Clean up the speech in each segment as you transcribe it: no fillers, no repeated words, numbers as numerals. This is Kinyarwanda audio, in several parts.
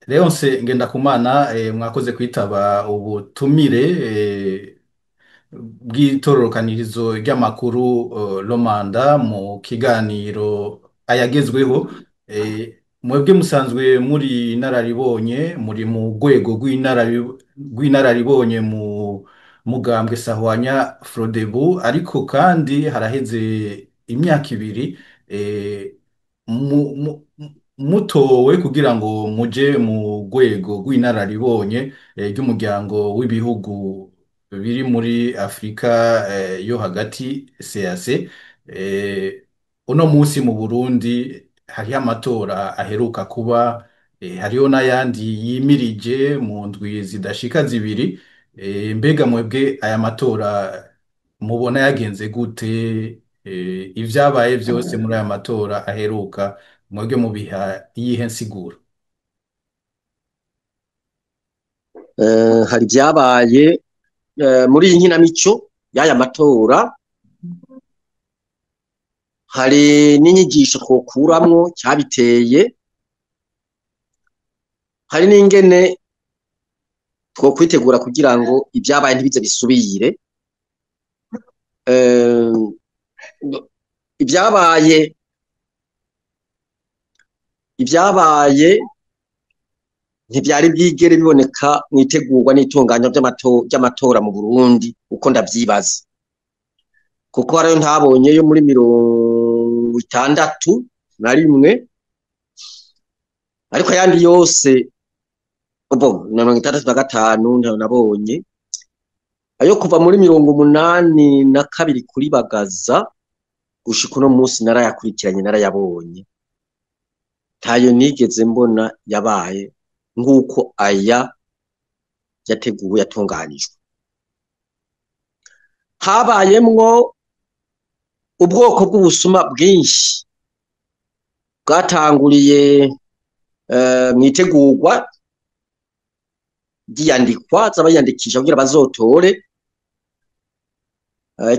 Leonce Ngendakumana mwakoze kwitaba ubutumire bw'itororokanirizo ry'amakuru Romanda mu kiganiro ayagezweho. Mwebwe musanzwe muri inararibonye, muri mu rwego rw'inararibonye mu mugambwe Sahwanya Frodebu, ariko kandi haraheze imyaka ibiri eh, mu- mu- mutowe kugira ngo muje mu rwego rw'inararibonye ry'umuryango w'ibihugu biri muri Afurika yo hagati CAC. Uno munsi mu Burundi hariho amatora aheruka kuba, hariho n'ayandi yimirije mu ndwi zidashika zibiri. Mbega mwebwe aya matora mubona yagenze gute? Ivyabaye vyose muri aya matora aheruka mwebwe mubiha iyihe nsiguro? Hari ibyabaye muri iyi nkinamico y'aya matora, hari n'inyigisho twokuramwo cyabiteye, hari n'ingene twokwitegura kugira ngo ibyabaye ntibize bisubire. ibyabaye ntibyari bwigere biboneka mu itegurwa n'itunganywa ry'amatora mu Burundi uko ndavyibaza, kuko hariyo ntabonye yo muri 61, ariko ayandi yose bo na 65 ntayo nabonye. Ayo kuva muri 82 kuri Bagaza gushika uno munsi narayakurikiranye, narayabonye, ntayo nigeze mbona yabaye nk'uko aya yateguwe yatunganijwe. Habayemwo ubwoko bw'ubusuma bwinshi bwatanguriye mu itegurwa ry'iyandikwa z'abayandikisha kugira bazotore,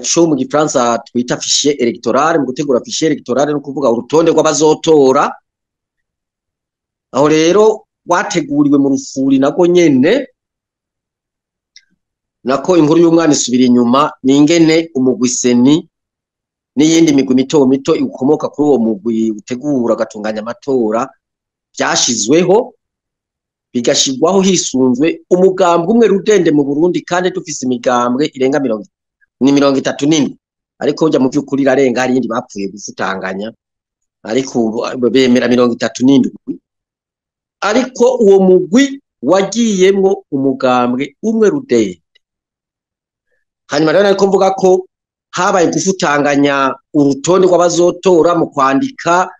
co mu gifaransa twita fichier electoral. Mu gutegura fichier electoral no kuvuga urutonde rw'abazotora. Aho rero wateguriwe mu rufuri nako nyene, nako inkuru y'umwana isubira inyuma, ni ingene umugwi seni n'iyindi migwi mito mito ikomoka kuri uwo mugwi utegura gatunganya amatora byashizweho, bigashirwaho hisunzwe umugambwe umwe rudende mu Burundi, kandi dufise imigambwe irenga 37, ariko ujya mu by'ukuri irarenga, hari yindi bapfuye gufutanganya, ariko bemera 37. Ariko uwo mugwi wagiyemwo umugambwe umwe rudende. Hanyuma rero nariko mvuga ko habaye gufutanganya urutonde rw'abazotora mu kwandika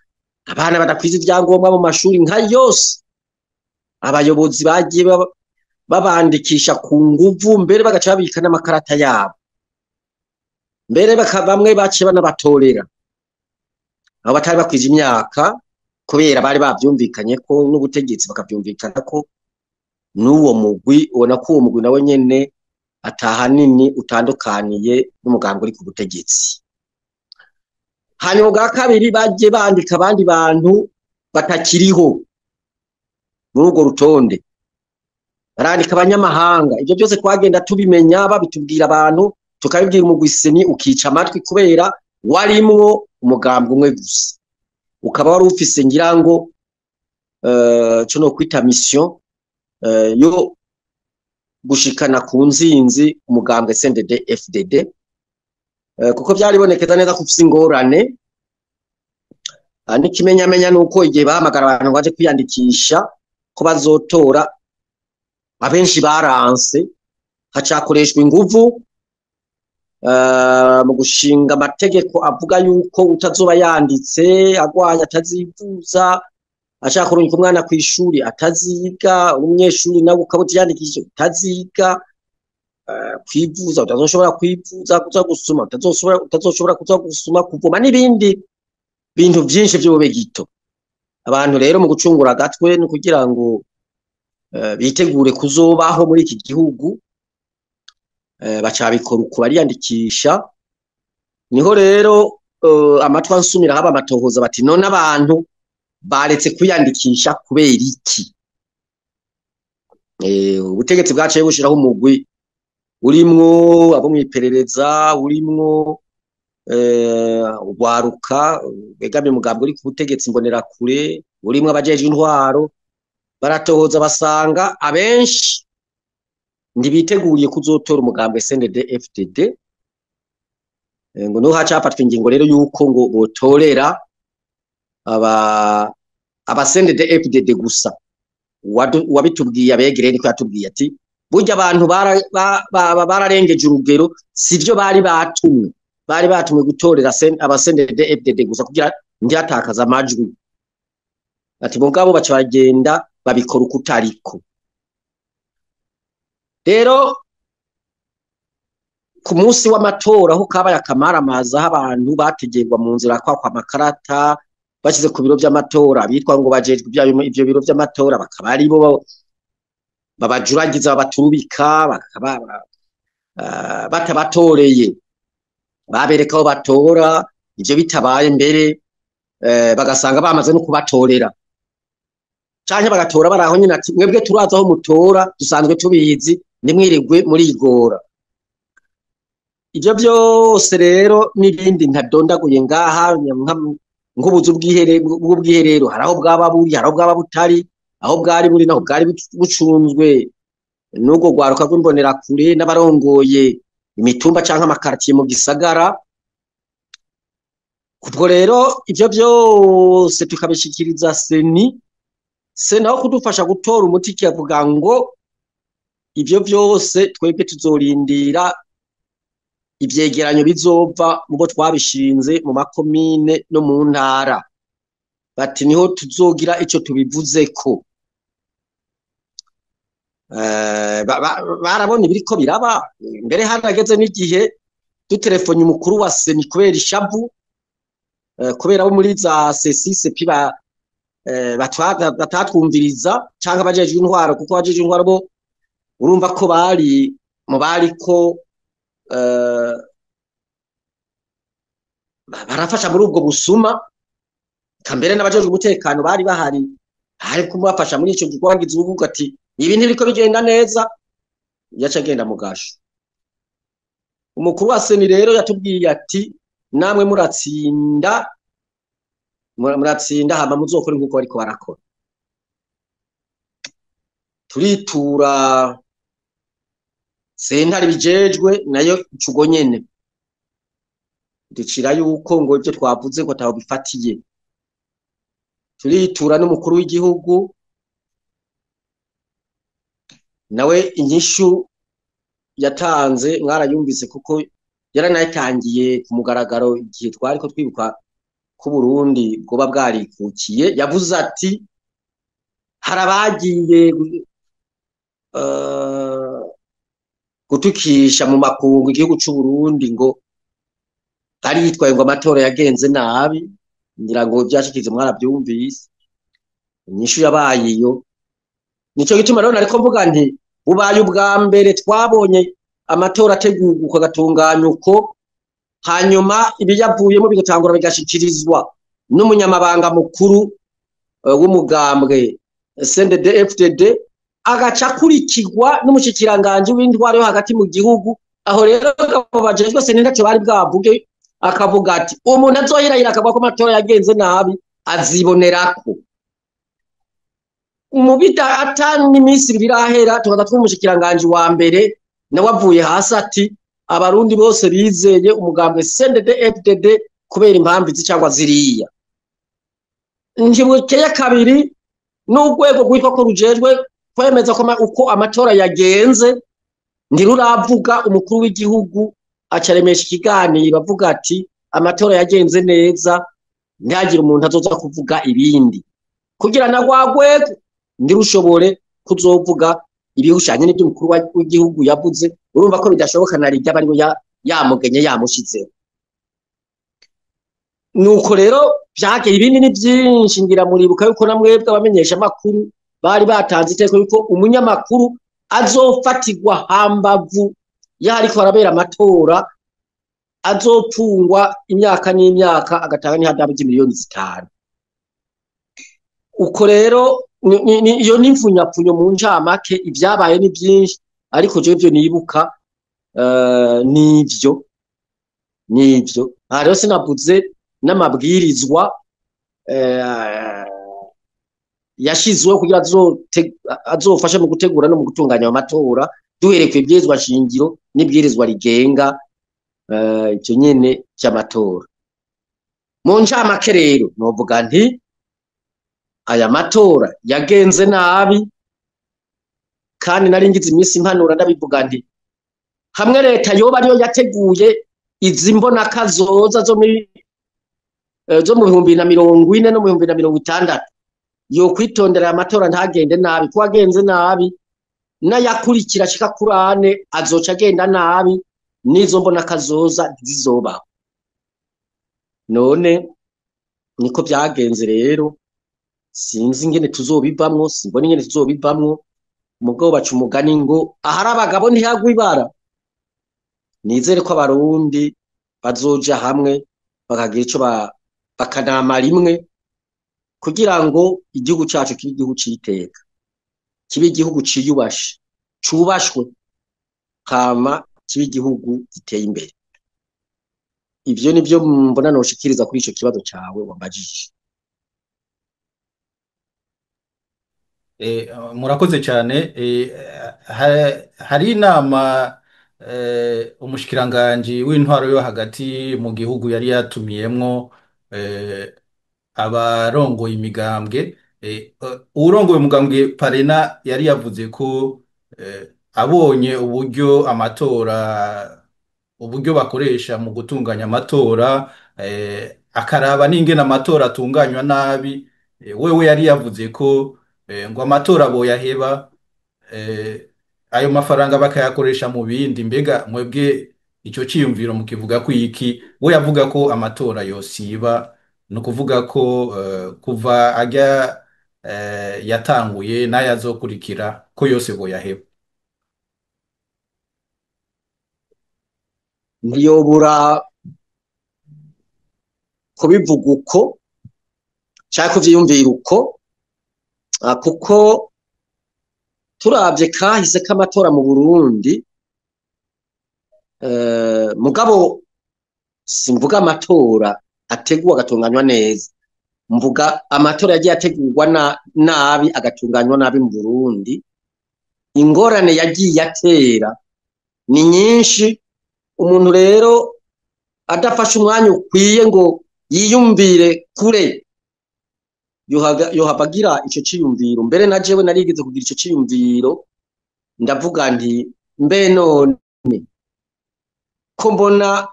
abana badakwiza ibyangombwa mu mashuri nka yose. Abayobozi bagiye babandikisha ku nguvu, mbere bagaca babika n'amakarata yabo, mbere bamwe baciye banabatorera abo batari bakwiza imyaka, kubera bari bavyumvikanye ko n'ubutegetsi bakavyumvikana ko n'uwo mugwi, ubona ko uwo mugwi nawe nyene atahanini utandukaniye n'umugambi uri ku butegetsi. Hanyuma bwa kabiri bagiye bandika abandi bantu batakiriho muri urwo rutonde, barandika abanyamahanga. Ibyo byose twagenda tubimenya, babitubwira abantu, tukabibwira umugwi seni ukica amatwi, kubera warimwo umugambi umwe gusa, ukaba wari ufise ngira ngo co no kwita mission yo gushikana ku nzinzi umugambwe CNDD FDD, kuko byari bonekeza neza ko ufise ingorane. N'ikimenyamenya nuko igihe bahamagara abantu ngo baje kwiyandikisha ko bazotora, abenshi baranse, hacakoreshwa inguvu mu gushinga amategeko avuga yuko utazoba yanditse agwaye atazivuza, ashaka kurungika umwana ku ishuri ataziga, umunyeshuri nawe ukaba utiyandikisha utaziga, kwivuza utazoshobora kwivuza, kuza gusuma utazoshobora kuza gusuma, kuvoma n'ibindi bintu byinshi by'ubube gito. Abantu rero mu gucungura agatwe no kugira ngo bitegure kuzobaho muri iki gihugu, bacabikora uko bariyandikisha. Niho rero amatwa nsumira haba amatohoza bati none abantu baretse kwiyandikisha kubera iki? ubutegetsi bwaciye bushiraho umugwi urimwo abo mwiperereza urimwo ugwaruka begamiye umugambi uri ku butegetsi mbonera kure urimwo abajeje intwaro baratohoza basanga abenshi ntibiteguye kuzotora umugambi SNDD FDD ngo no hacafatwa ingingo rero yuko ngo botorera aba SNDD FDD gusa wabitubwiye abegere niko yatubwiye ati burya abantu bararengeje urugero sivyo bari batumwe gutorera aba SNDD FDD gusa kugira ntihatakaza amajwi ati bo ngabo baca bagenda babikora ukutariko rero ku munsi w'amatora aho kabaye akamaramaza aho abantu bategerwa mu nzira kwakwa amakarata bashyize ku biro by'amatora bitwa ngo bajejwe ivyo biro by'amatora bakaba ari bo babajuragiza babaturubika bakaba batabatoreye babereka aho batora ivyo bitabaye mbere bagasanga bamaze no kubatorera canke bagatora baraho nyine ati mwebwe turaza aho mutora dusanzwe tubizi nimwirirwe muri igora ivyo byose rero n'ibindi ntadondaguye ngaha nk'ubuzu bw'ubwiherero haraho bwaba buri haraho bwaba butari aho bwari buri naho bwari bucunzwe n'ubwo gwaruka rw'imbonera kure n'abarongoye imitumba canke amakartier mu gisagara kubwo rero ivyo byose tukabishikiriza se naho kudufasha gutora umuti kiyavuga ngo ivyo byose twebwe tuzorindira ivyegeranyo bizova mubo twabishinze mu makomine no mu ntara bati niho tuzogira ico tubivuzeko barabona ibiriko biraba mbere harageze n'igihe dutelefone umukuru wa seni kubera ishavu kubera abo muri za sesise piba batatwumviriza canke abajeje intwaro kuko abajeje intwaro bo urumva ko bariko barafasha muri ubwo busuma kambere n'abajeje umutekano bari bahari kumubafasha muri ico gikwangiza uvuga ati ibintu biriko bigenda neza yaca agenda mugasho umukuru wa seni rero yatubwiye ati namwe muratsinda hama muzokora nkuko bariko barakora turitura sentare bijejwe nayo icugo nyene ducira yuko ngo ivyo twavuze ko taho bifatiye turitura n'umukuru w'igihugu nawe inyishu yatanze mwarayumvise kuko yaranayitangiye ku mugaragaro igihe twariko twibuka ku Burundi bwoba bwarikukiye yavuze ati harabagiye gutukisha mu makungu igihugu c'u Burundi ngo ari yitwaye ngo amatora yagenze nabi ngira ngo byashikize mwarabyumvise inyishu yabaye iyo nico gituma rero nariko mvuga nti bubaye ubwa mbere twabonye amatora ategurwa agatunganya uko hanyuma ibiyavuyemo bigatangura bigashikirizwa n'umunyamabanga mukuru w'umugambwe SNDD FDD agaca kurikirwa n'umushikiranganje w'intwaro yo hagati mu gihugu aho rero bajejwe se n'indaco bari bwavuge akavuga ati umuntu azohirahira akavuga ko amatora yagenze nabi azibonerako umubita atani iminsi birahera tukaza twumushikiranganje wa mbere nawe avuye hasi ati abarundi bose bizeye umugambwe SNDD FDD kubera impamvu cyangwa ziriya njibukeye kabiri n'urwego rwitwa ko rujejwe kwemeza ko uko amatora yagenze ndiruravuga umukuru w'igihugu acaremesha ikiganiro avuga ati amatora yagenze neza ntihagire umuntu azoza kuvuga ibindi kugira na gwagwego ndirushobore kuzovuga ibihushanye n'ibyo umukuru w'igihugu yavuze urumva ko bidashoboka na rijya bari yamugenye yamushize nuko rero byageye ibindi ni byinshi ngira muribuka yuko namwebwe abamenyesha makuru bari batanze iteko yuko umunyamakuru azofatirwa hambavu yariko arabera amatora azopfungwa imyaka n'imyaka agatanga n'ihadabu ry'imiliyoni 5 uko rero iyo n'imfunyapfunyo mu ncamake ibyabaye ni byinshi ariko je byo nibuka nivyo rero sinavuze n'amabwirizwa yashizweho kugira azofasha mu gutegura no mu gutunganya amatora duhereye ku ibwirizwa shingiro n'ibwirizwa rigenga icyo nyene cy'amatora. Mu ncamake rero novuga nti aya matora yagenze nabi kandi nari ngize iminsi impanura ndabivuga nti hamwe leta yoba ariyo yateguye izi mbona kazoza zo mu 2040 no mu 2060 yo kwitondera amatora ntagende nabi ko agenze nabi n'ayakurikira shika kurane azoca agenda nabi nizo mbona kazoza zizoba. None niko byagenze rero sinzi ingene tuzobivamwo simbona ingene tuzobivamwo mugabo baca umugani ngo ahari abagabo ntihagwa ibara. Nizere ko abarundi bazoja hamwe bakagira ico bakanama rimwe kugira ngo igihugu cyacu kibe igihugu citeka kibe igihugu ciyubashe cubashwe kama kibe igihugu giteye imbere. Ivyo nivyo mbona noshikiriza kuri ico kibazo cawe wambajije. Murakoze cyane. Hari inama umushikiranganje w'intwaro yo hagati mu gihugu yari yatumiyemwo abarongoye imigambwe. Urongoye umugambwe Parena yari yavuze ko abonye uburyo bakoresha mu gutunganya amatora, akaraba n'ingene amatora atunganywa nabi, wewe yari yavuze ko ngo amatora boyaheba, ayo mafaranga bakayakoresha mu bindi. Mbega mwebwe icyo ciyumviro mukivuga ko iki? We yavuga ko amatora yosiba, no kuvuga ko kuva ajya yatanguye n'ayazokurikira ko yose boyaheba. Ntiyobura kubivuga uko cyangwa kuvyiyumvira uko kuko turavye kahise k'amatora mu Burundi, mugabo simvuga amatora ategurwa agatunganywa neza, mvuga amatora yagiye ategurwa nabi agatunganywa nabi mu Burundi. Ingorane yagiye atera ni nyinshi. Umuntu rero adafashe umwanya ukwiye ngo yiyumvire kure yohabagira ico ciyumviro. Mbere na jewe narigeze kugira ico ciyumviro ndavuga nti mbe none ko mbona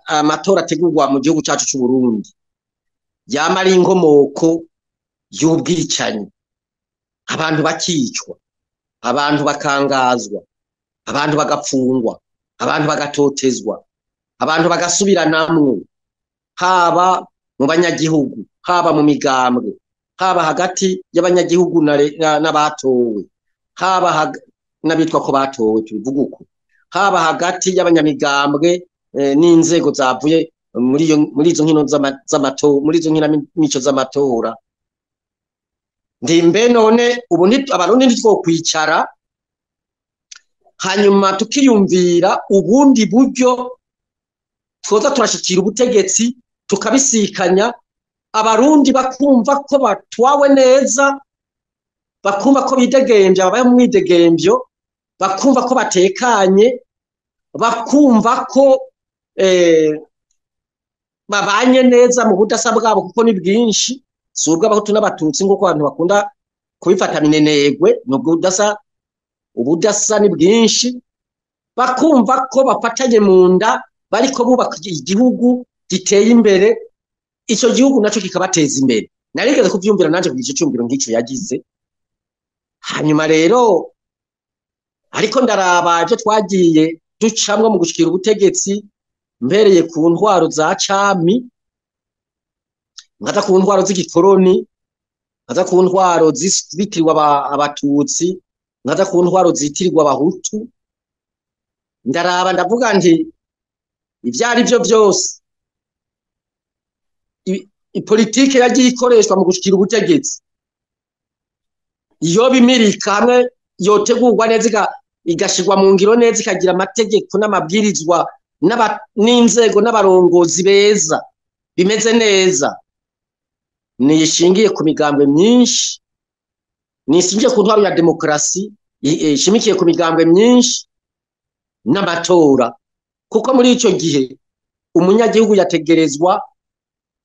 amatora ategurwa mu gihugu cyacu cy'u Burundi yama ari inkomoko y'ubwicanyi, abantu bakicwa, abantu bakangazwa, abantu bagapfungwa, abantu bagatotezwa, abantu bagasubiranamwo, haba mu banyagihugu, haba mu migambwe, haba hagati y'abanyagihugu n'abatowe, haba n'abitwa ko batowe tubivuga uko, haba hagati y'abanyamigambwe n'inzego zavuye muri izo nkino z'amatora, muri izo nkino z'amatora. Ndimbe none ubu abarundi ntitwokwicara hanyuma tukiyumvira ubundi buryo twoza turashikira ubutegetsi tukabisikanya, abarundi bakumva ko batwawe neza, bakumva ko bidegembya, babaye mu mwidegembyo, bakumva ko batekanye, bakumva ko babanye neza mu budasa bwabo kuko ni bwinshi, si ubw'abahutu n'abatutsi nk'uko abantu bakunda kubifata minenegwe. Nubwo ubudasa ni bwinshi, bakumva ko bafatanye mu nda bariko bubaka igihugu giteye imbere, icyo gihugu naco kikabateza imbere. Narigeze kuvyumvira nanje kugira ico cyumviro nk'ico yagize. Hanyuma rero ariko ndaraba ivyo twagiye ducamwe mu gushikira ubutegetsi, mbereye ku ntwaro za cami, nkaza ku ntwaro z'igikoroni, nkaza ku ntwaro zitiriwe abatutsi, nkaza ku ntwaro zitirirwa abahutu. Ndaraba ndavuga nti ivyari byo byose ipolitike yagiye ikoreshwa mu gushikira ubutegetsi iyo bimirika hamwe yotegurwa neza igashirwa mu ngiro neza ikagira amategeko n'amabwirizwa n'inzego n'abarongozi beza bimeze neza, nishingiye ku migambwe myinshi, nishingiye ku ntwaro ya demokarasi ishimikiye ku migambwe myinshi n'amatora, kuko muri ico gihe umunyagihugu yategerezwa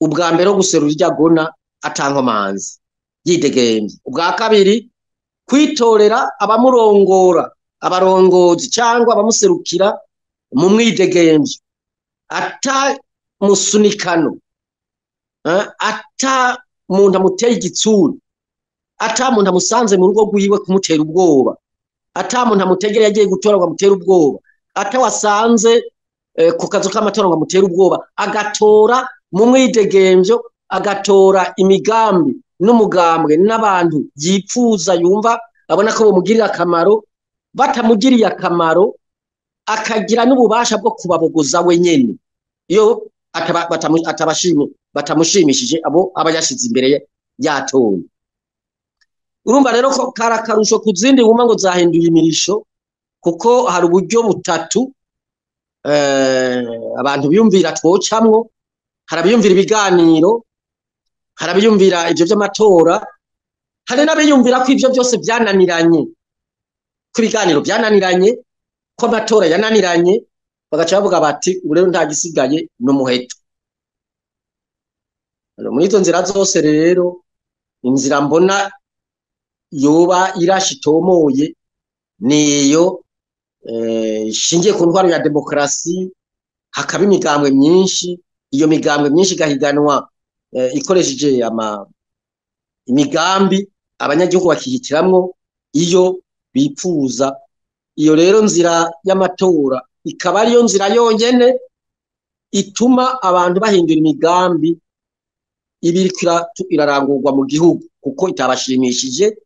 ubwa mbere wo guserura iryagona atankomanzi yidegemvye, ubwa kabiri kwitorera abamurongora abarongozi cyangwa abamuserukira mu mwidegemvyo ata musunikano, ata muntu amuteye igitsuri, ata muntu amusanze mu rugo rwiwe kumutera ubwoba, ata muntu amutegera yagiye gutora ngo amutera ubwoba, ata wasanze ku kazu k'amatora ngo amutera ubwoba, agatora mu mwidegemvyo, agatora imigambi n'umugambwe n'abantu yipfuza yumva abona ko bamugirira akamaro, batamugiriye akamaro akagira n'ububasha bwo kubabogoza wenyene iyo batamushimishije abo aba yashize imbere yatoye. Urumva rero ko karakarusho ku zindi wumva ngo zahinduye imirisho, kuko hari uburyo butatu abantu biyumvira twocamwo. Hari abiyumvira ibiganiro, hari abiyumvira ivyo vy'amatora, hari n'abiyumvira ko ivyo byose byananiranye, ko ibiganiro byananiranye, ko amatora yananiranye, bagaca bavuga bati ubu rero nta gisigaye n'umuheto. Muri izo nzira zose rero inzira mbona yoba irashitomoye niyo ishingiye ku ntwaro ya demokarasi, hakaba imigambwe myinshi, iyo migambwe myinshi igahiganwa ikoresheje imigambi abanyagihugu bakihitiramwo iyo bipfuza. Iyo rero nzira y'amatora ikaba ariyo nzira yonyene ituma abantu bahindura imigambi ibiriko irarangurwa mu gihugu, kuko itabashimishije.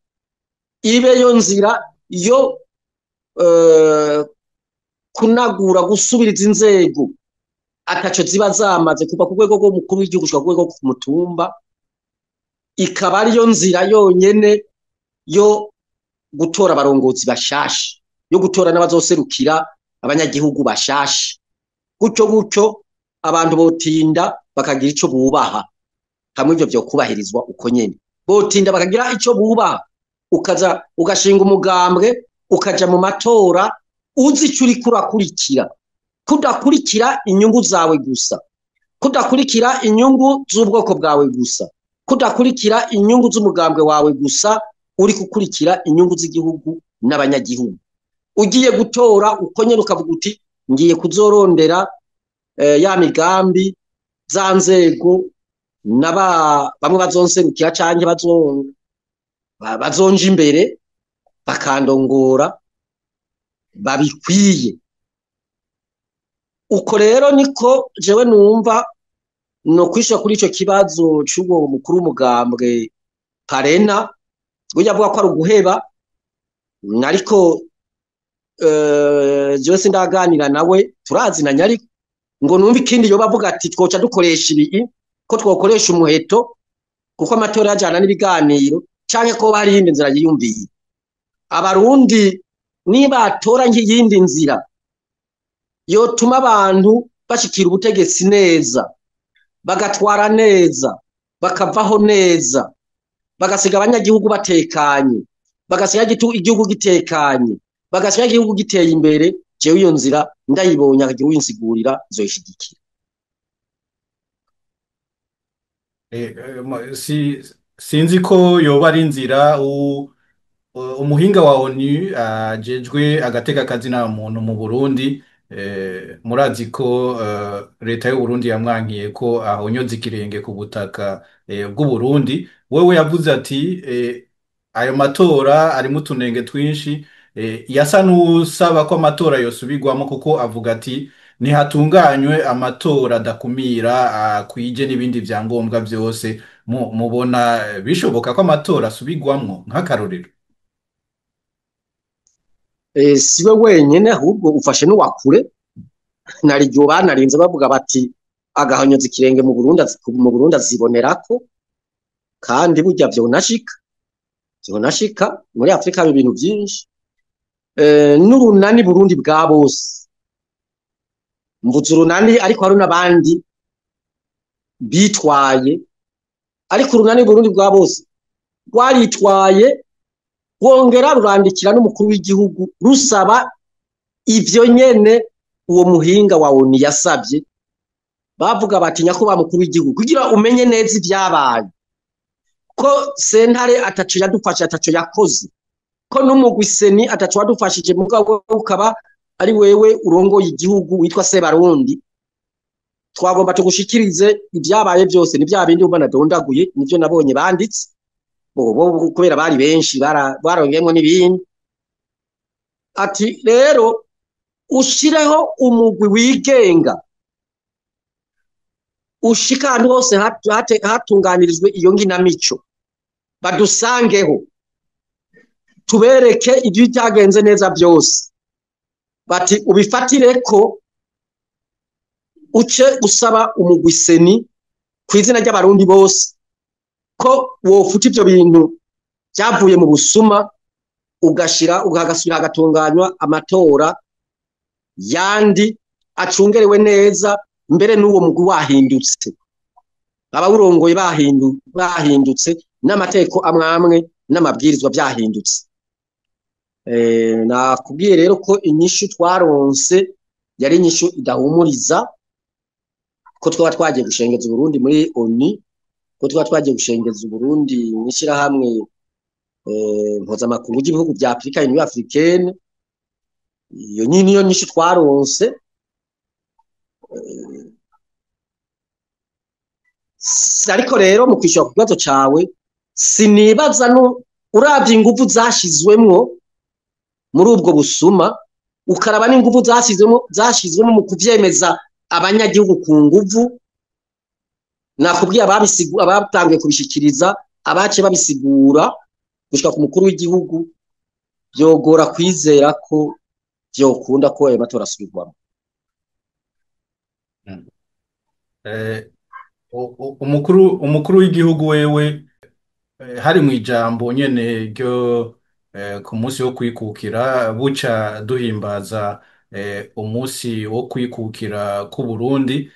Ibe yo nzira yo kunagura gusubiriza inzego ataco ziba zamaze kuva ku rwego rw'umukuru w'igihugu gushika ku rwego ku mutumba, ikaba ariyo nzira yonyene yo gutora abarongozi bashasha, yo gutora n'abazoserukira abanyagihugu bashasha. Gutyo abantu botinda bakagira ico bubaha, hamwe ivyo vyo kubahirizwa uko nyene, botinda bakagira ico bubaha, ukaza ugashinga umugambwe ukaja mu matora uzi ico uriko urakurikira, kudakurikira inyungu zawe gusa, kudakurikira inyungu z'ubwoko bwawe gusa, kudakurikira inyungu z'umugambwe wawe gusa, uri gukurikira inyungu z'igihugu n'abanyagihugu. Ugiye gutora uko nyene ukavuga uti ngiye kuzorondera ya migambi za nzego bamwe bazonserukira canke bazonja imbere bakandongora babikwiye. Uko rero niko jewe numva no kwishura kuri ico kibazo c'uwo mukuru w'umugambwe Parena, we yavuga ko ari uguheba, ariko jewe sindaganira nawe turazinanya, ariko ngo numva ikindi yoba avuga ati twoca dukoresha ibi, ko twokoresha umuheto kuko amatora yajana n'ibiganiro, canke ko bari yindi nzira yiyumviye. Abarundi niba atora nk'iyindi nzira yotuma abantu bashikira ubutegetsi neza, bagatwara neza, bakavaho neza, bagasiga abanyagihugu batekanye, bagasiga igihugu gitekanye, bagasiga igihugu giteye imbere, jewe iyo nzira ndayibonye akagira uyinsigurira zoyishigikira. Sinzi ko yoba ari inzira umuhinga wa ONU ajejwe agateka kazina muntu mu Burundi. Murazi ko leta y'u Burundi yamwankiye ko ahonyoza ikirenge ku butaka bw'u Burundi. Wewe yavuze ati ayo matora arimo utunenge twinshi, yasa n'usaba ko amatora yosubirwamo, kuko avuga ati ntihatunganywe amatora adakumira, akwije n'ibindi vyangombwa byose. Mubona bishoboka ko amatora asubirwamwo nk'akarorero? Siwe wenyene ahubwo ufashe n'uwakure, nariryo banarinze bavuga bati agahonyoza ikirenge mu Burundi azibonerako, kandi burya vyo nashika zibonashika muri Afrika haba ibintu byinshi. N'urunani Burundi bwa bose, mvuze urunani ariko hari n'abandi bitwaye, ariko urunani Burundi bwa bose rwaritwaye rwongera rurandikira n'umukuru w'igihugu rusaba ivyo nyene uwo muhinga wa ONU yasabye. Bavuga bati nyakubahwa mukuru w'igihugu, kugira umenye neza ibyabaye, ko sentare ataco yadufashe, ataco yakoze, ko n'umugwi seni ataco wadufashije, mugabo ukaba ari wewe urongoye igihugu witwa Sebarundi, twagomba tugushikirize ibyabaye byose. Ni bya bindi ubona dondaguye, nivyo nabonye banditse bo kubera bari benshi barongeyemo n'ibindi. Ati rero ushireho umugwi wigenga ushika ahantu hose hatunganirizwe iyo nginamico, badusangeho tubereke ibyo byagenze neza byose. Bati ubifatire ko uce usaba umugwi seni ku izina ry'abarundi bose ko wofuta ivyo bintu byavuye mu busuma, ugagasubira hagatunganywa amatora yandi acungerewe neza, mbere n'uwo mugwi wahindutse, abawurongoye bahindutse, n'amategeko amwamwe n'amabwirizwa byahindutse. Nakubwiye rero ko inyishu twaronse yari inyishu idahumuriza, ko twaba twagiye gushengeza Burundi muri ONU, ko twaba twagiye gushengeza Burundi mw'ishirahamwe mpuzamakungu ry'ibihugu bya Afrika, Union Africaine. Iyo niyo nyishu twaronse. Ariko rero mu kwishura ku kibazo cawe, sinibaza uravye ingufu zashizwemwo muri ubwo busuma, ukaraba n'ingufu zashizwemo mu kuvyemeza abanyagihugu ku nguvu. Nakubwiye abatangiye kubishikiriza, abace babisigura gushika ku mukuru w'igihugu, byogora kwizera ko byokunda ko ayo matora asubirwamo. umukuru w'igihugu wewe hari mu ijambo nyene ryo ku munsi wo kwikukira, buca duhimbaza umunsi wo kwikukira ku Burundi,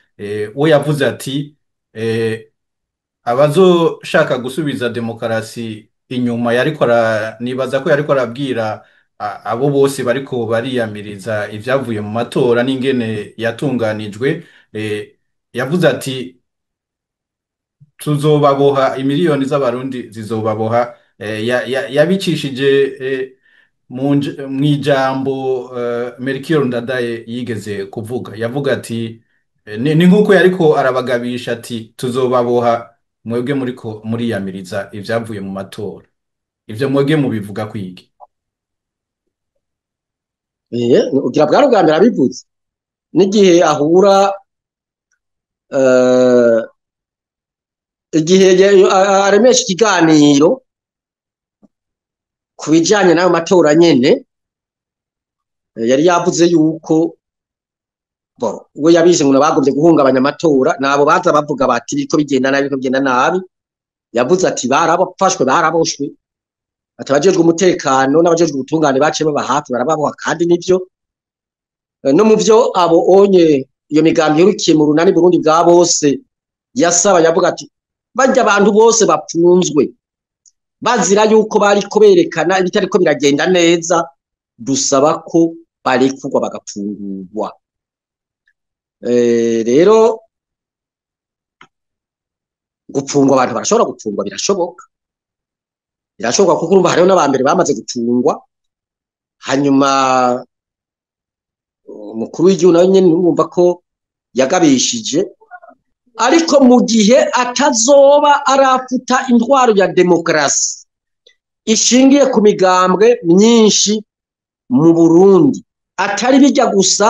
we yavuze ati abazoshaka gusubiza demokarasi inyuma, nibaza ko yariko arabwira abo bose bariko bariyamiriza ivyavuye mu matora n'ingene yatunganijwe. Yavuze ati tuzobaboha, imiliyoni z'abarundi zizobaboha. Yabicishije mw'ijambo Melchior Ndadaye yigeze kuvuga. Yavuga ati ni nk'uko yariko arabagabisha ati tuzobaboha mwebwe muriko muriyamiriza ivyavuye mu matora. Ivyo mwebwe mubivuga kwiki? Ugira bwa mbere abivuze n'igihe ahura, igihe aremesha ikiganiro ku bijanye n'ayo matora nyene, yari yavuze yuko we yabize ngo bagomvye guhungabanya amatora, nabo baza bavuga bati biriko bigenda nabi. Yavuze ati barabafashwe, baraboshwe, ati abajejwe umutekano n'abajejwe ubutungane baciye baba hafi barababoha. Kandi nivyo no mu vyo abo onye iyo migambi iherukiye mu runani Burundi bwa bose yasaba, yavuga ati barya abantu bose bapfunzwe bazira yuko bariko berekana ibitariko biragenda neza, dusaba ko barekurwa bagapfungurwa. Rero gupfungwa, abantu barashobora gupfungwa, birashoboka kuko urumva hariho n'abambere bamaze gupfungwa. Hanyuma umukuru w'igihugu nawe nyene urumva ko yagabishije, ariko mu gihe atazoba arafuta intwaro ya demokarasi ishingiye ku migambwe myinshi mu Burundi, atari bijya gusa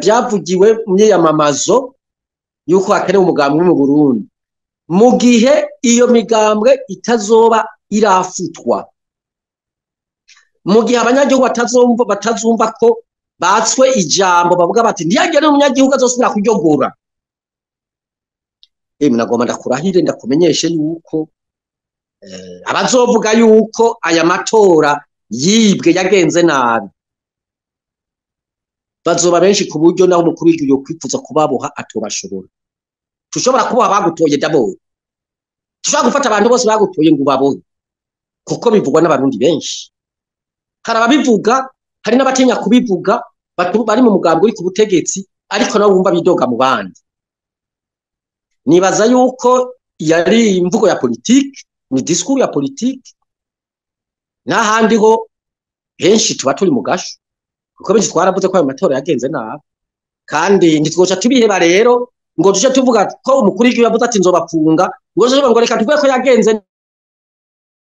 byavugiwe mu myiyamamazo yuko hakenewe umugambi mu Burundi, mu gihe iyo migambwe itazoba irafutwa, mu gihe abanyagihugu batazumva ko batswe ijambo, bavuga bati ntiyagere umunyagihugu azosubira kuryogora. Nagomba ndakurahire ndakumenyeshe yuko abazovuga yuko aya matora yibwe yagenze nabi bazoba benshi ku buryo naho umukuru w'igihugu kwipfuza kubaboha atobashobora. Tushobora kuboha bagutoye dabo, tushobora gufata abantu bose bagutoye ngo babohe, kuko bivugwa n'abarundi benshi. Hari ababivuga, hari n'abatinya kubivuga, bari mu mugambi uri ku butegetsi ariko nabo bumva bidoga mu bandi. Nibaza yuko yari imvugo ya politiki, ni discours ya politiki, n'ahandi ho henshi tuba turi mu gasho, kuko benshi twaravuze ko ayo matora yagenze nabi, kandi ntitwoca tubiheba rero ngo tuje tuvuga ko umukuru w'igihugu yavuze ati nzobafunga, ngo reka tuvuge ko yagenze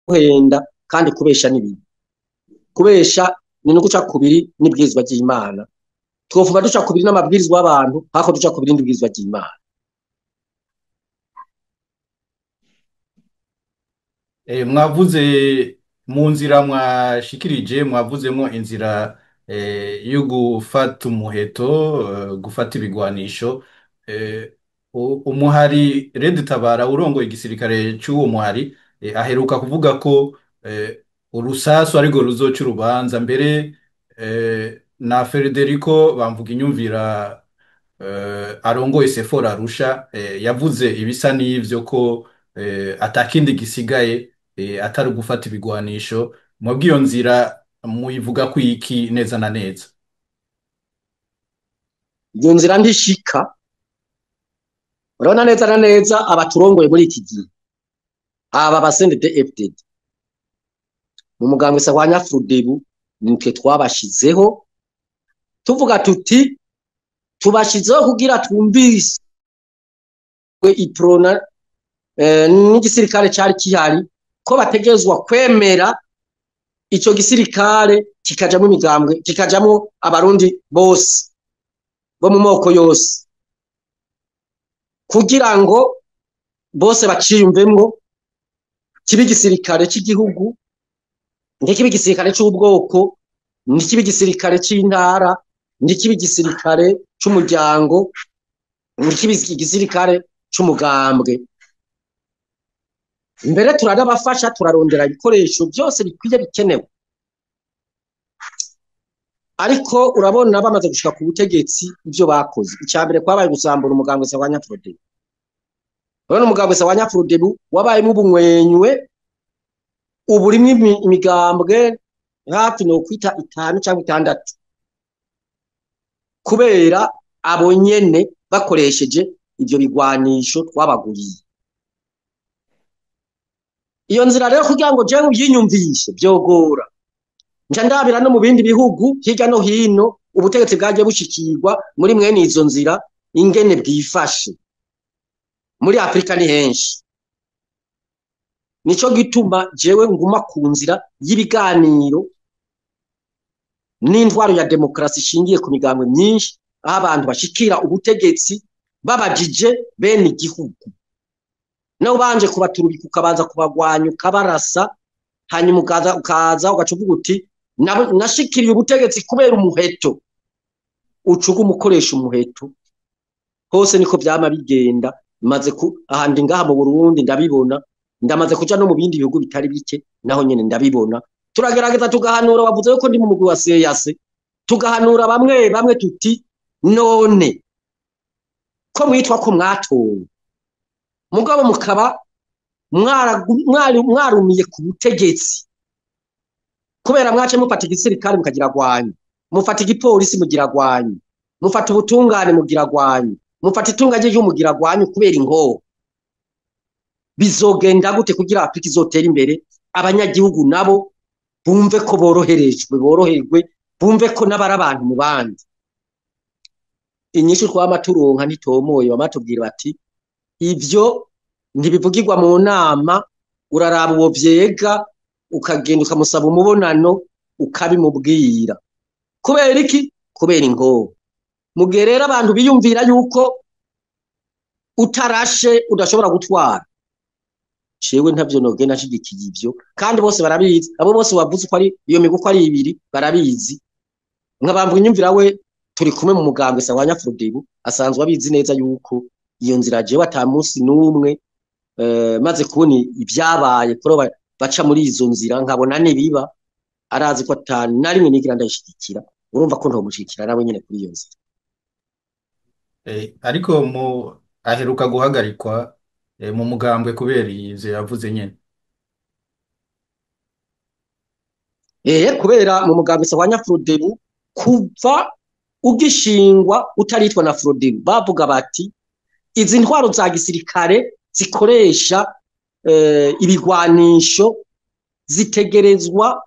guhenda, kandi kubesha n'ibindi. Kubesha ni no guca kubiri n'ibwirizwa ry'Imana. Twovuga duca kubiri n'amabwirizwa y'abantu, hako duca kubiri n'ibwirizwa ry'Imana. Mwavuze mu nzira mwashikirije, mwavuzemo inzira yo gufata umuheto, gufata ibigwanisho. Umuhari Red Tabara urongoye igisirikare cy'uwo muhari aheruka kuvuga ko urusasu ariko ruzoca urubanza. Mbere na Federico bamvuga inyumvira arongoye Sephora Arusha yavuze ibisa n'ivyo ko atakindi gisigaye atari gufata ibigwanisho. Mwabwiyo nzira muyivuga ko iki neza na neza? Iyo nzira ndishika, urabona neza na neza abaturongoye muri iki gihe, aba basende de FDD mu mugambwe sahwanya Frodebu, nitwe twabashizeho tuvuga tuti tubashizeho kugira twumvise iprona n'igisirikare cyari kihari ko bategezwa kwemera ico gisirikare kikajamo imigambwe, kikajamo abarundi bose bo mu moko yose, kugira ngo bose baciyumvemwo kibe igisirikare cy'igihugu, ntikibe igisirikare cy'ubwoko, ntikibe igisirikare c'intara, ntikibe igisirikare c'umuryango, ntikibe igisirikare c'umugambwe. Mbere turanabafasha, turarondera ibikoresho byose bikwiye bikenewe, ariko urabona bamaze gushika ku butegetsi ivyo bakoze. Icambere kwabaye gusambura umugambwe sahwanya Frodebu. Urabona umugambwe sahwanya Frodebu wabayemo ubumwenywe, ubu rimwe imigambwe hafi no kwita 5 cyangwa 6, kubera abo nyene bakoresheje ivyo bigwanisho twabaguriye. Iyo nzira rero kugira ngo jewe uyinyumvishe byogora, nca ndabira no mu bindi bihugu hirya no hino ubutegetsi bwaje bushikirwa muri mwene izo nzira ingene bwifashe. Muri Afrika ni henshi, nico gituma jewe nguma ku nzira y'ibiganiro n'intwaro ya demokrasi ishingiye ku migambwe myinshi, aho abantu bashikira ubutegetsi babajije bene igihugu, naho banje kubaturubika ukabanza kubagwanya ukabarasa, hanyuma ukaza ugacuvuga uti nashikiriye ubutegetsi kubera umuheto, ucuga umukoresha umuheto. Hose niko byama bigenda. Maze ahandi ngaha mu Burundi ndabibona, ndamaze kuja no mu bindi bihugu bitari bike, naho nyene ndabibona. Turagerageza tugahanura, bavuze yuko ndi mu mugwi wa seyase, tugahanura bamwe bamwe tuti none ko mwitwa ko mwatowe, mugabo mukaba mwarumiye ku butegetsi kubera mwace mufata igisirikare mukagira gwanyu, mufata igipolisi mugira gwanyu, mufata ubutungane mugira gwanyu, mufata itunga rye mugira gwanyu kubera ingo. Bizogenda gute kugira Afrika izotera imbere? Abanyagihugu nabo bumve ko boroherwe, bumve ko nabara abantu mu bandi. Inyishu twamaturonka ntitomoye, bamatubwira bati ivyo ntibivugirwa mu nama, uraraba uwo vyega ukagenda ukamusaba umubonano ukabimubwira. Kubera iki? Kubera ingo. Mugerera abantu biyumvira yuko utarashe udashobora gutwara. Cewe ntavyo nogenda nshigikiye ivyo, kandi bose barabizi. Abo bose wavuze ko ari iyo migo ko ari ibiri barabizi. Nkabamvu inyumvira we turi kumwe mu mugambwe sahwanya Frodebu, asanzwe abizi neza yuko iyo nzira jewe ata munsi n'umwe maze kubona ibyabaye kuri baca muri izo nzira nkabona nibiba arazi ko atanu na rimwe nigira ndayishigikira urumva ko ntomushigikira nawe nyine kuri iyo nzira. ariko aheruka guhagarikwa mu mugambwe kubera ivyo yavuze nyene. Kubera mu mugambwe wa Nyafrodebu kuva ugishingwa utaritwa na Frodebu bavuga bati izi ntwaro za gisirikare zikoresha ibigwanisho zitegerezwa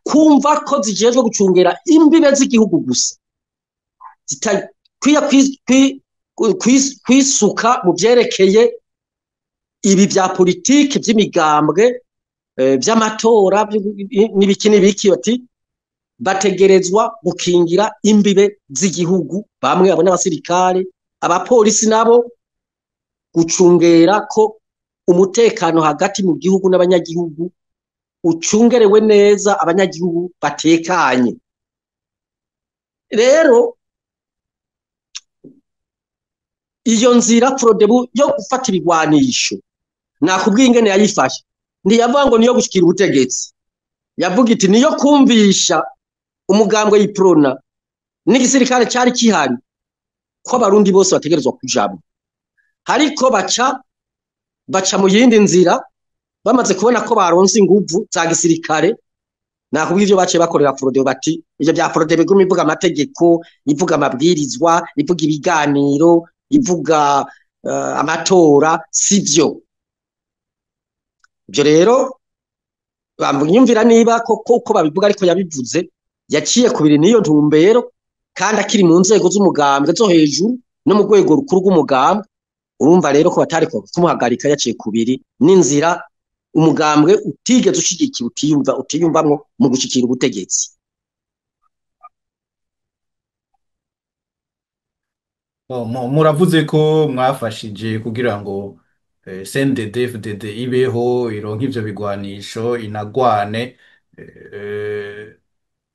kumva ko zijejwe gucungera imbibe z'igihugu gusa zitakwiye kwisuka mu byerekeye ibi bya politike by'imigambwe by'amatora n'ibiki n'ibiki bati bategerezwa gukingira imbibe z'igihugu bamwe abo n'abasirikare abapolisi nabo gucungera ko umutekano hagati mu gihugu n'abanyagihugu ucungerewe neza abanyagihugu batekanye. Rero iyo nzira Frodebu yo gufata ibigwanisho nakubwiye ingene yayifashe ntiyavuga ngo niyo gushikira ubutegetsi, yavuga iti niyo kumvisha umugambwe y'iprona n'igisirikare cyari kihari ko abarundi bose bategerezwa kujamo, ariko baca mu yindi nzira bamaze kubona ko baronse inguvu za gisirikare. Nakubwiye ivyo baciye bakorera Frodebu bati ivyo bya Frodebu iguma ivuga amategeko, ivuga amabwirizwa, ivuga ibiganiro, ivuga amatora, sivyo. Ibyo rero bamwumvira niba ko babivuga ariko yabivuze yaciye kubiri niyo ntumbero kandi akiri mu nzego z'umugambwe zo hejuru no mu rwego rukuru rw'umugambwe. Urumva rero ko batari kumuhagarika yaciye kubiri n'inzira umugambwe utigeze ushigikira utiyumvamwo mu gushikira ubutegetsi. Muravuze ko mwafashije kugira ngo CNDD-FDD ibeho ironke ivyo bigwanisho inagwane.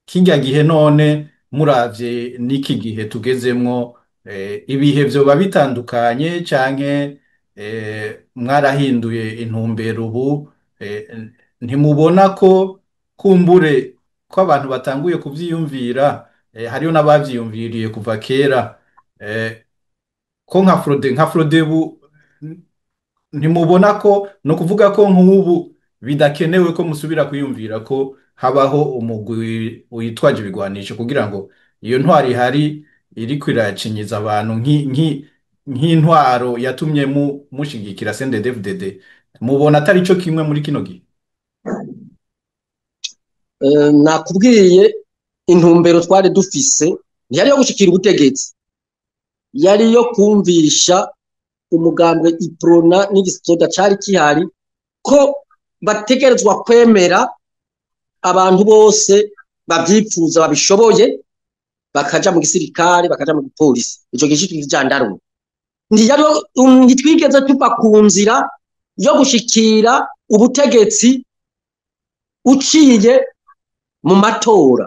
Kirya gihe none muravye n'iki gihe tugezemwo, ibihe vyoba bitandukanye canke mwarahinduye intumbero ubu? Ntimubona ko kumbure ko abantu batanguye kuvyiyumvira, hariho n'abavyiyumviriye kuva kera, ko nka Frodebu ntimubona ko no kuvuga ko nk'ubu bidakenewe ko musubira kwiyumvira ko habaho umugwi witwaje ibigwanisho kugira ngo iyo ntwaro ihari iriko iracinyiza abantu nk'intwaro yatumye mushigikira CNDD-FDD, mubona atari cyo kimwe muri kino gihe? Nakubwiye intumbero twari dufise ntiyari yo gushikira ubutegetsi, yari yo kumvisha umugambwe iprona n'igisoda cari kihari ko bategerezwa kwemera abantu bose bavyipfuza babishoboye bakaja mu gisirikare bakaja mu gipolisi, ico gice cy'ijandarume. Ntitwigeze tuva ku nzira yo gushikira ubutegetsi uciye mu matora.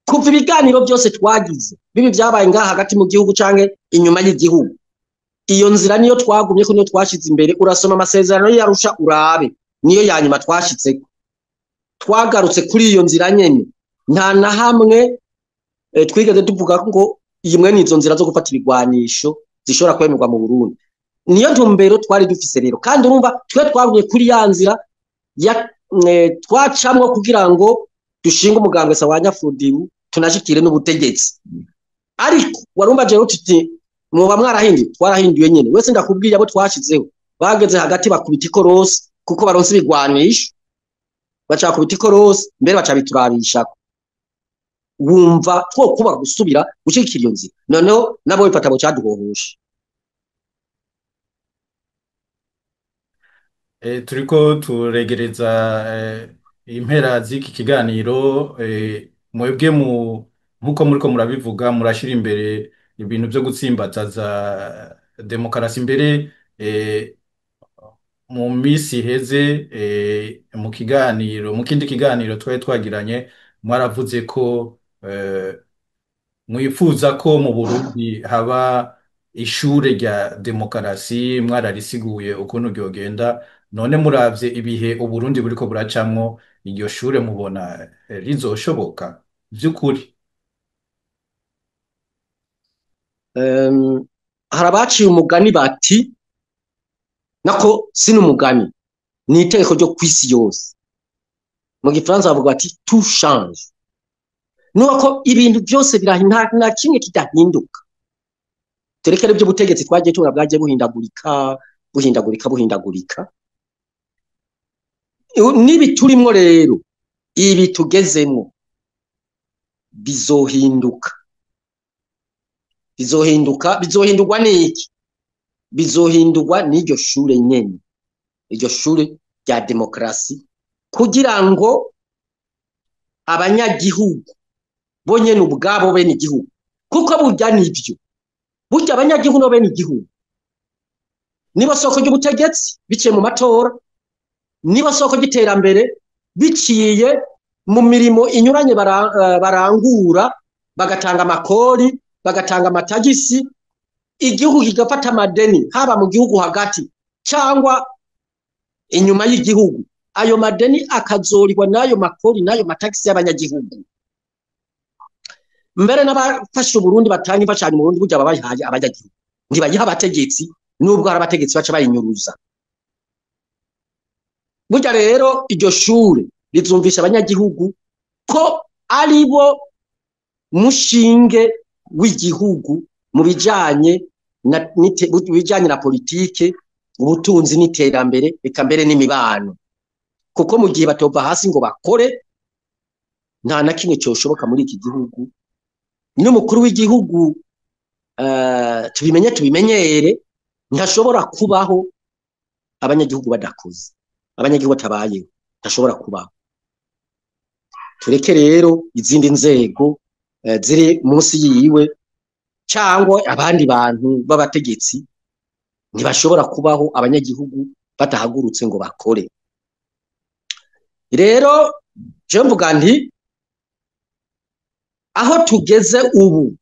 Kuva ibiganiro byose twagize bibi byabaye ngaha hagati mu gihugu canke inyuma y'igihugu, iyo nzira niyo twagumye ko niyo twashize imbere. Urasoma amasezerano y'Arusha urabe niyo yanyuma twashitseko, twagarutse kuri iyo nzira nyene. Nta na hamwe twigeze tuvuga ngo imwe n'izo nzira zo gufata ibigwanisho zishobora kwemerwa mu Burundi. Niyo ntumbero twari dufise rero, kandi urumva twe twagumye kuri ya nzira twacamwo kugira ngo dushinga umugambwe wa Nyafrodebu tunashikire n'ubutegetsi. Ariko warumva je uti muba mwarahinduye, twarahinduye nyene. Wese ndakubwiye abo twashizeho bageze hagati bakubita ikorosi kuko baronse ibigwanisho, baca kubita ikorosi mbere baca biturabishako. Wumva two kuba gusubira gushikira iyo nzira, noneho nabo bifata bo caduhohosha. Turiko turegereza impera z'iki kiganiro. Mwebwe nkuko muriko murabivuga murashira imbere ibintu byo gutsimbataza demokarasi imbere. Mu misi iheze mu kindi kiganiro twari twagiranye mwaravuze ko mwifuza ko mu Burundi haba ishure rya demokarasi mwararisiguye ukuntu ryogenda, none muravye ibihe Uburundi buriko buracamwo, iryo shure mubona rizoshoboka vy'ukuri? hari abaciye umugani bati, nako si n'umugani, ni itegeko ryo kw'isi yose. Mu gifaransa bavuga bati tout change, nuko ibintu byose birahinduka, nta kimwe kidahinduka. Terekere by'ubutegetsi twagiye tubona bwagiye buhindagurika. Nibi turimwo rero, ibi tugezemwo bizohinduka. Bizohindurwa n'iki? Bizohindurwa n'iryo shure nyene, iryo shure rya demokarasi, kugira ngo abanyagihugu bo nyene ubwabo bene igihugu, kuko burya nivyo, burya abanyagihugu no bene igihugu nibo soko ry'ubutegetsi biciye mu matora, nibo soko ry'iterambere biciye mu mirimo inyuranye barangura, bagatanga amakori, bagatanga amatagisi, igihugu kigafata amadeni, haba mu gihugu hagati cyangwa inyuma y'igihugu. Ayo madeni akazorirwa n'ayo makori n'ayo matagisi y'abanyagihugu. Mbere n'abafashe Uburundi batanga imfashanyo mu Burundi, burya babahaye abanyagihugu, ntibayiha abategetsi, nubwo hari abategetsi baca bayinyuruza. Burya rero iryo shure rizumvisha abanyagihugu ko ari bo mushinge w'igihugu mu bijanye na politike, ubutunzi n'iterambere, eka mbere n'imibano. Kuko mu gihe batova hasi ngo bakore, nta na kimwe cyoshoboka muri iki gihugu. N'umukuru w'igihugu tubimenyere, ntashobora kubaho abanyagihugu badakoze, abanyagihugu batabayeho, ntashobora kubaho. Tureke rero izindi nzego ziri munsi yiwe cyangwa abandi bantu b'abategetsi, ntibashobora kubaho abanyagihugu batahagurutse ngo bakore. Rero je mvuga nti, aho tugeze ubu,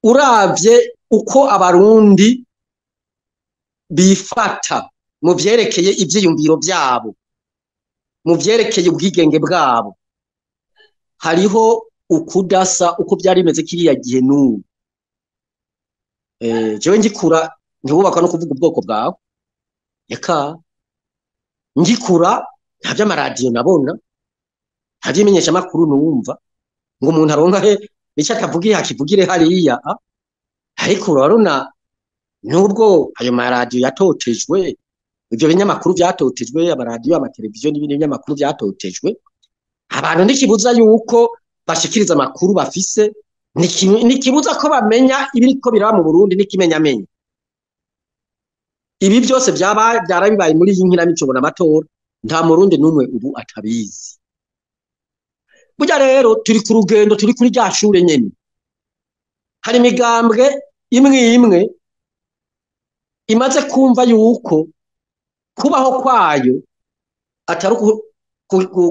uravye uko abarundi bifata mu vyerekeye ivyiyumviro vyabo, mu vyerekeye ubwigenge bwabo, hariho ukudasa uko byari bimeze kiriya gihe n'ubu. Jewe ngikura, ntibubaka no kuvuga ubwoko bwawe, eka ngikura nta vy'amaradiyo nabona, nta vy'imenyesha makuru numva, ngo umuntu aronka he nicyo atavugiye hakivugire hariya. Ariko urabona, nubwo ayo maradiyo yatotejwe, ivyo binyamakuru vyatotejwe, amaradiyo, amateleviziyo n'ibindi binyamakuru vyatotejwe, abantu ntikibuza yuko bashikiriza amakuru bafise, ntikibuza ko bamenya ibiriko biraba mu Burundi n'ikimenyamenya. Ibi byose byarabibaye muri iyi nkinamico n'amatora, nta Murundi n'umwe ubu atabizi. Burya rero turi ku rugendo, turi kuri rya shure nyene. Hari imigambwe imwe imaze kumva yuko kubaho kwayo atari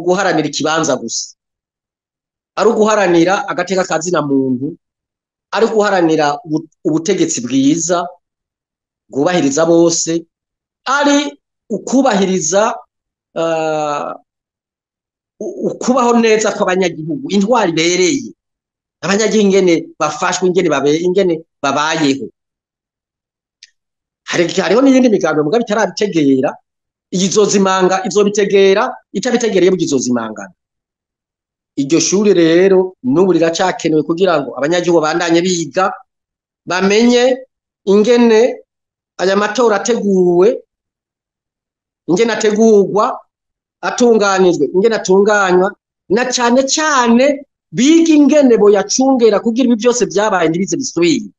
guharanira ikibanza gusa, ari uguharanira agateka kazina muntu, ari guharanira ubutegetsi bwiza bwubahiriza bose, ari ukubahiriza ukubaho neza kw'abanyagihugu, intwari ibereye abanyagihugu, ingene bafashwe, ingene babayeho. Hariho n'iyindi migambi mugabo itarabitegera, izobitegera, itabitegereye burya izozimangana. Iryo shure rero n'ubu riracakenewe kugira ngo abanyagihugu bandanye biga, bamenye ingene aya matora ateguwe, ingene ategurwa, atunganijwe, ingene atunganywa, na cane cane biga ingene boyacungera kugira ibi byose byabaye ntibize bisubire.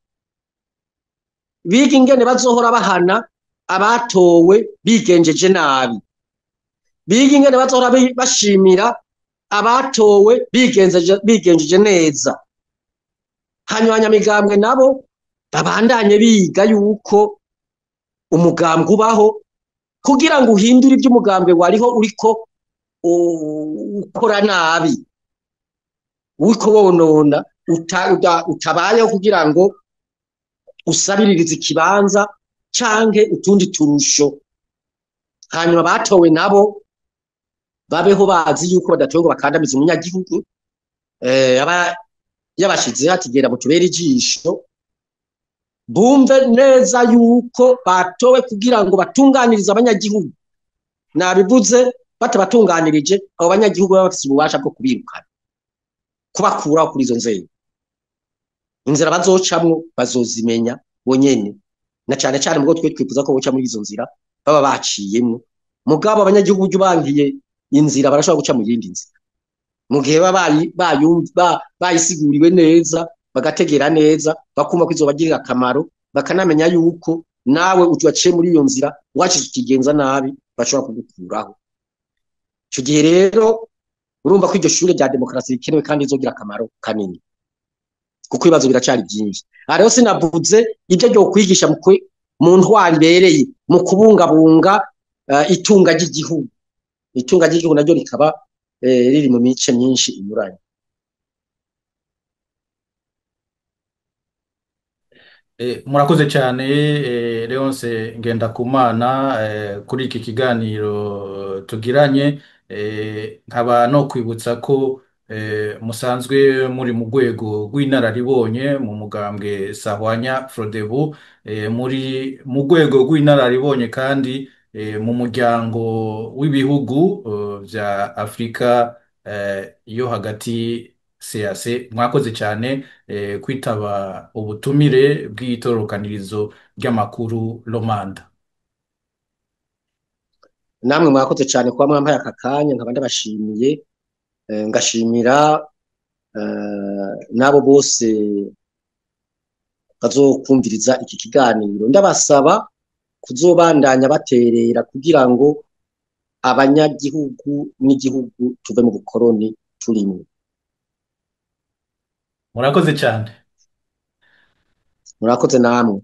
Biga ingene bazohora bahana abatowe bigenjeje nabi, biga ingene bazohora bashimira abatowe bigenjeje neza. Hanyuma abanyamigambwe nabo babandanye biga yuko umugambwe ubaho, kugira ngo uhindure iby'umugambwe wariho uriko ukora nabi, uriko wonona utabayeho, kugira ngo usabiririza ikibanza canke utundi turusho, hanyuma batowe nabo babeho bazi yuko badatowe ngo bakandamiza umunyagihugu, aba yabashize hatigera mu tubera ijisho, bumve neza yuko batowe kugira ngo batunganirize abanyagihugu. Nabivuze batabatunganirije abo banyagihugu baba bafite ububasha bwo kubirukana, kubakuraho kuri izo nzego. Inzira bazocamwo bazozimenya bonyene, na cane cane mugo twe twifuza ko boca muri izo nzira baba baciyemwo. Mugabo abanyagihugu buryo bangiye inzira barashobora guca mu yindi nzira, mu gihe bayisiguriwe neza, bagategera neza, bakumva ko izobagirira akamaro, bakanamenya yuko nawe uwaciye muri iyo nzira wacize ukigenza nabi bashobora kugukuraho. Ico gihe rero urumva ko iryo shure rya demokarasi rikenewe kandi rizogira akamaro kanini, kuko ibibazo biracari byinshi. Aha rero sinavuze ibyo ryo kwigisha mu ntwari ibereye mu kubungabunga itunga ry'igihugu. Itunga ry'igihugu naryo rikaba riri mu mice myinshi inyuranye. Murakoze cyane Leonce Ngendakumana kuri iki kiganiro tugiranye, nkaba no kwibutsa ko musanzwe muri mu rwego rw'inararibonye mu mugambwe Sahwanya Frodebu, muri mu rwego rw'inararibonye kandi mu muryango w'ibihugu vya Afrika yo hagati CAC. Mwakoze cyane kwitaba ubutumire bw'itorokanirizo ry'amakuru Romanda. Namwe mwakoze cyane kuba mwampaye aka kanya, nkaba ndabashimiye, ngashimira nabo bose bazokumviriza iki kiganiro. Ndabasaba kuzobandanya baterera kugira ngo abanyagihugu n'igihugu tuve mu bukoroni turimo. Murakoze cyane. Murakoze namwe.